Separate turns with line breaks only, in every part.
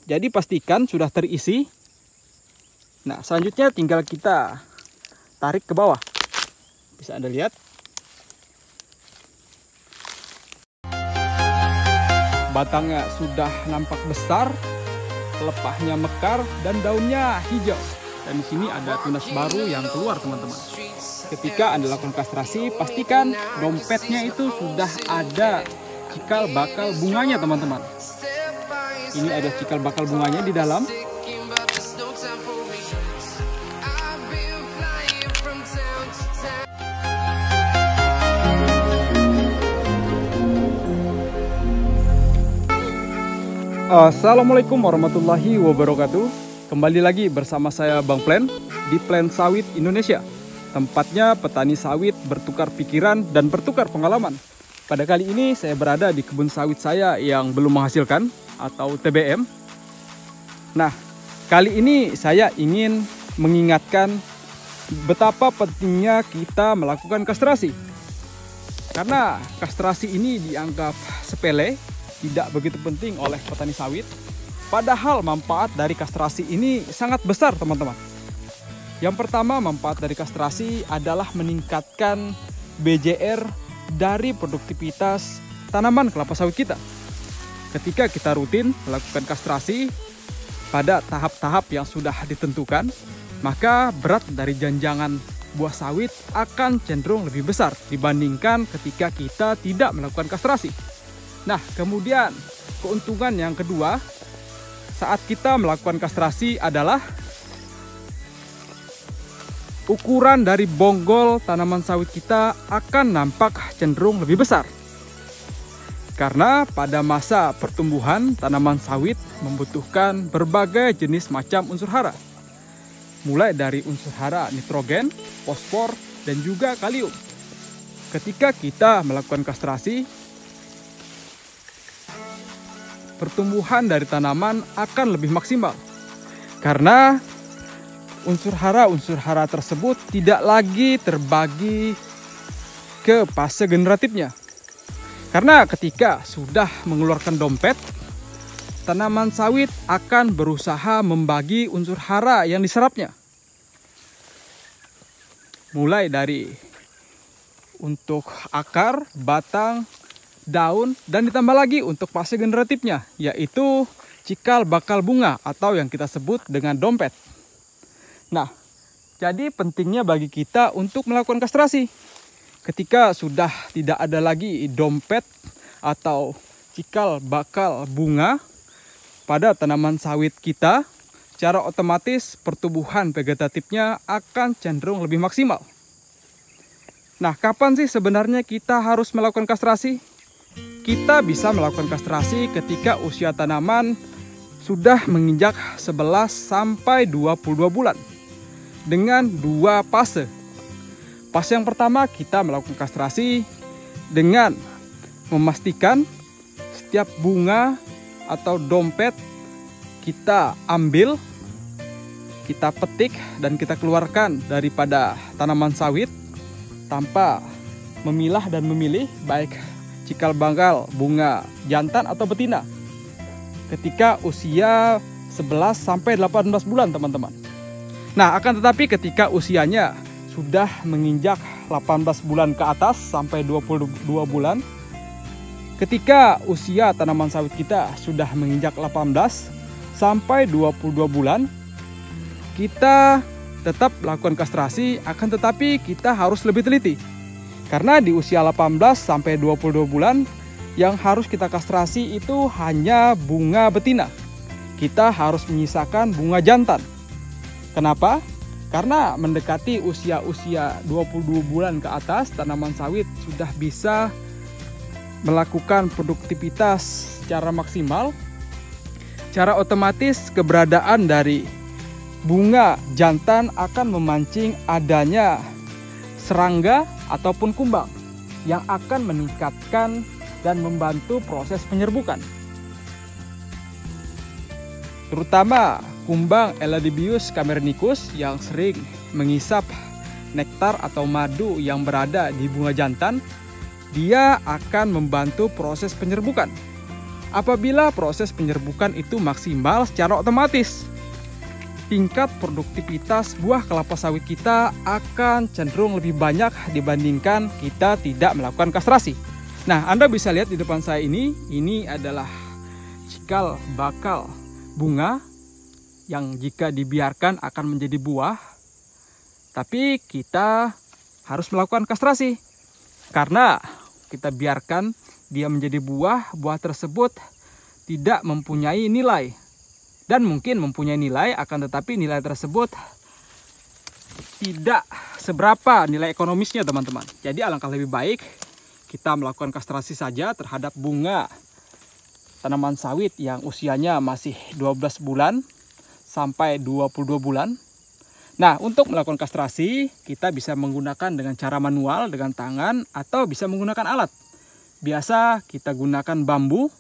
Jadi pastikan sudah terisi. Nah, selanjutnya tinggal kita tarik ke bawah. Bisa Anda lihat. Batangnya sudah nampak besar, pelepahnya mekar dan daunnya hijau. Dan di sini ada tunas baru yang keluar, teman-teman. Ketika Anda lakukan kastrasi, pastikan dompetnya itu sudah ada cikal bakal bunganya, teman-teman. Ini ada cikal bakal bunganya di dalam. Assalamualaikum warahmatullahi wabarakatuh. Kembali lagi bersama saya Bang Plen di Plen Sawit Indonesia. Tempatnya petani sawit bertukar pikiran dan bertukar pengalaman. Pada kali ini saya berada di kebun sawit saya yang belum menghasilkan atau TBM. Nah, kali ini saya ingin mengingatkan betapa pentingnya kita melakukan kastrasi. Karena kastrasi ini dianggap sepele, tidak begitu penting oleh petani sawit. Padahal manfaat dari kastrasi ini sangat besar, teman-teman. Yang pertama, manfaat dari kastrasi adalah meningkatkan BJR dari produktivitas tanaman kelapa sawit kita. Ketika kita rutin melakukan kastrasi pada tahap-tahap yang sudah ditentukan, maka berat dari janjangan buah sawit akan cenderung lebih besar dibandingkan ketika kita tidak melakukan kastrasi. Nah, kemudian keuntungan yang kedua saat kita melakukan kastrasi adalah ukuran dari bonggol tanaman sawit kita akan nampak cenderung lebih besar. Karena pada masa pertumbuhan tanaman sawit membutuhkan berbagai jenis macam unsur hara. Mulai dari unsur hara nitrogen, fosfor, dan juga kalium. Ketika kita melakukan kastrasi, pertumbuhan dari tanaman akan lebih maksimal. Karena unsur hara tersebut tidak lagi terbagi ke fase generatifnya. Karena ketika sudah mengeluarkan dompet, tanaman sawit akan berusaha membagi unsur hara yang diserapnya. Mulai dari untuk akar, batang, daun, dan ditambah lagi untuk fase generatifnya, yaitu cikal bakal bunga atau yang kita sebut dengan dompet. Nah, jadi pentingnya bagi kita untuk melakukan kastrasi. Ketika sudah tidak ada lagi dompet atau cikal bakal bunga pada tanaman sawit kita, secara otomatis pertumbuhan vegetatifnya akan cenderung lebih maksimal. Nah, kapan sih sebenarnya kita harus melakukan kastrasi? Kita bisa melakukan kastrasi ketika usia tanaman sudah menginjak 11 sampai 22 bulan. Dengan dua fase. Fase yang pertama kita melakukan kastrasi dengan memastikan setiap bunga atau dompet kita ambil, kita petik dan kita keluarkan daripada tanaman sawit tanpa memilah dan memilih baik cikal bakal bunga jantan atau betina ketika usia 11 sampai 18 bulan, teman-teman. Nah, akan tetapi ketika usianya sudah menginjak 18 bulan ke atas sampai 22 bulan, ketika usia tanaman sawit kita sudah menginjak 18 sampai 22 bulan, kita tetap lakukan kastrasi, akan tetapi kita harus lebih teliti. Karena di usia 18 sampai 22 bulan yang harus kita kastrasi itu hanya bunga betina. Kita harus menyisakan bunga jantan. Kenapa? Karena mendekati usia-usia 22 bulan ke atas, tanaman sawit sudah bisa melakukan produktivitas secara maksimal. Secara otomatis keberadaan dari bunga jantan akan memancing adanya serangga ataupun kumbang yang akan meningkatkan dan membantu proses penyerbukan. Terutama kumbang Eladibius camerenicus yang sering mengisap nektar atau madu yang berada di bunga jantan, dia akan membantu proses penyerbukan. Apabila proses penyerbukan itu maksimal secara otomatis, tingkat produktivitas buah kelapa sawit kita akan cenderung lebih banyak dibandingkan kita tidak melakukan kastrasi. Nah, Anda bisa lihat di depan saya ini adalah cikal bakal bunga yang jika dibiarkan akan menjadi buah. Tapi kita harus melakukan kastrasi. Karena kita biarkan dia menjadi buah tersebut tidak mempunyai nilai. Dan mungkin mempunyai nilai, akan tetapi nilai tersebut tidak seberapa nilai ekonomisnya teman-teman. Jadi alangkah lebih baik kita melakukan kastrasi saja terhadap bunga tanaman sawit yang usianya masih 12 bulan sampai 22 bulan. Nah, untuk melakukan kastrasi kita bisa menggunakan dengan cara manual dengan tangan atau bisa menggunakan alat. Biasa kita gunakan bambu.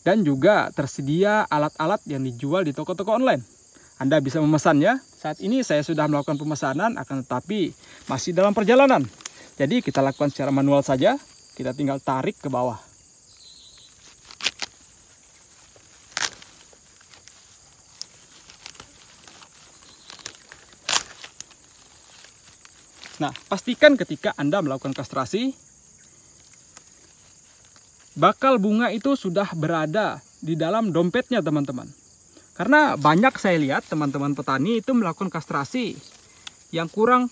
Dan juga tersedia alat-alat yang dijual di toko-toko online. Anda bisa memesannya. Saat ini saya sudah melakukan pemesanan, akan tetapi masih dalam perjalanan. Jadi kita lakukan secara manual saja. Kita tinggal tarik ke bawah. Nah, pastikan ketika Anda melakukan kastrasi, bakal bunga itu sudah berada di dalam dompetnya teman-teman. Karena banyak saya lihat teman-teman petani itu melakukan kastrasi yang kurang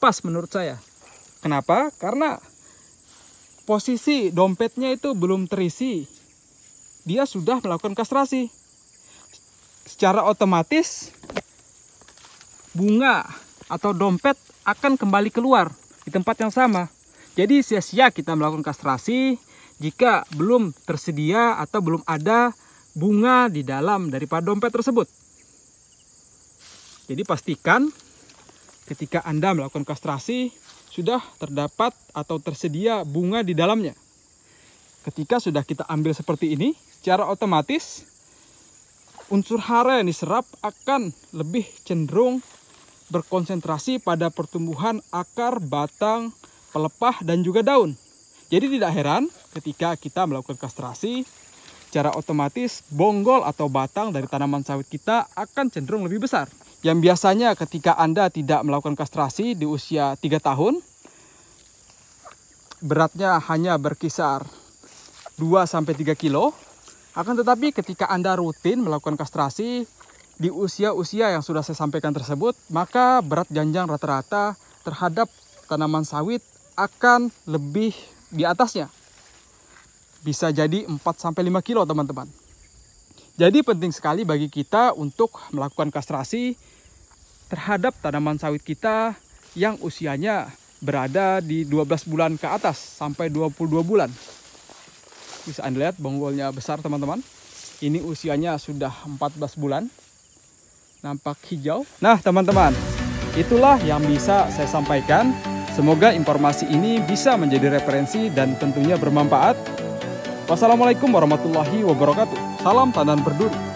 pas menurut saya. Kenapa? Karena posisi dompetnya itu belum terisi. Dia sudah melakukan kastrasi. Secara otomatis bunga atau dompet akan kembali keluar di tempat yang sama. Jadi sia-sia kita melakukan kastrasi jika belum tersedia atau belum ada bunga di dalam daripada dompet tersebut. Jadi pastikan ketika Anda melakukan kastrasi sudah terdapat atau tersedia bunga di dalamnya. Ketika sudah kita ambil seperti ini, secara otomatis unsur hara yang diserap akan lebih cenderung berkonsentrasi pada pertumbuhan akar, batang, pelepah dan juga daun. Jadi tidak heran ketika kita melakukan kastrasi, secara otomatis bonggol atau batang dari tanaman sawit kita akan cenderung lebih besar. Yang biasanya ketika Anda tidak melakukan kastrasi di usia 3 tahun, beratnya hanya berkisar 2-3 kilo. Akan tetapi ketika Anda rutin melakukan kastrasi di usia-usia yang sudah saya sampaikan tersebut, maka berat janjang rata-rata terhadap tanaman sawit akan lebih di atasnya. Bisa jadi 4-5 kilo teman-teman. Jadi penting sekali bagi kita untuk melakukan kastrasi terhadap tanaman sawit kita yang usianya berada di 12 bulan ke atas sampai 22 bulan. Bisa Anda lihat bonggolnya besar teman-teman. Ini usianya sudah 14 bulan. Nampak hijau. Nah teman-teman, itulah yang bisa saya sampaikan. Semoga informasi ini bisa menjadi referensi dan tentunya bermanfaat. Wassalamualaikum warahmatullahi wabarakatuh. Salam tandan berduri.